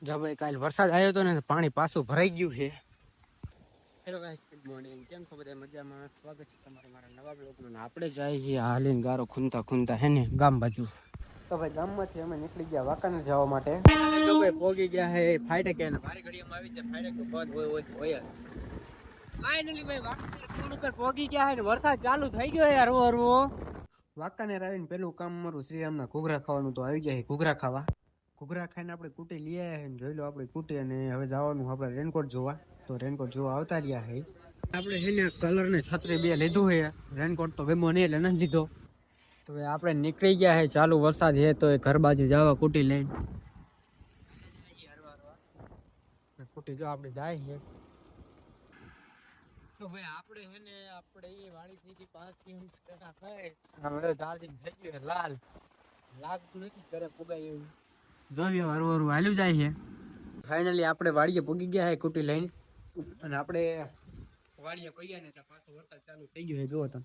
જો ભાઈ કાલ વરસાદ આવ્યો હતો ને પાણી પાછું ભરાઈ ગયું છે. Hello guys, good morning. કેમ છો બધા? મજામાં? સ્વાગત છે તમારું મારા નવા બ્લોગમાં. આપણે જઈએ છીએ હાલીને ગારો ખૂંદતા હે ને ગામ બાજુ. તો ભાઈ ગામમાંથી અમે નીકળી ગયા વાંકાનેર જવા માટે. જો ભાઈ પોગી ગયા હે ફાઈટે કે મારી ઘડીમાં આવી જાય ફાઈટે તો બંધ હોય ફાઇનલી ભાઈ વાંકાનેર ફોન ઉપર પોગી ગયા હે ને વરસાદ ચાલુ થઈ ગયો યાર હરવો. વાંકાનેર આવીને પેલું કામ મારું શ્રીરામના ઘૂઘરા ખાવાનું તો આવી ગયા છે. ઘૂઘરા ખાવા ઘૂઘરા ખાઈને આપણે કુટી લઈ આવ્યા છે. જોઈ લો આપણે કુટી અને હવે જવાનું આપણે રેનકોટ જોવા. તો રેનકોટ જોવા આવતા રહ્યા છે. આપણે છે ને કલર ને છત્રી બે લીધું છે. રેનકોટ તો ગમ્યો નહીં એટલે નથી લીધો. તો હવે આપણે નીકળી ગયા છે. ચાલુ વરસાદ છે તો એ ઘર બાજુ જવા કુટી લઈને કુટી જો આપણે જાય છે. તો ભાઈ આપણે છે ને આપણે એ વાડી થી 5 કિલોમીટર થાય ચાર્જિંગ થઈ ગયું લાલ લાગતું નથી ઘરે પુગાય એવું. જોઈએ વારું હાલ્યું જાય છે. ફાઇનલી આપણે વાડીએ પૂગી ગયા છે કુટી લઈને અને આપણે વાડીએ પગ્યા ને ત્યાં પાછો વરસાદ ચાલુ થઈ ગયો છે. જુઓ તમે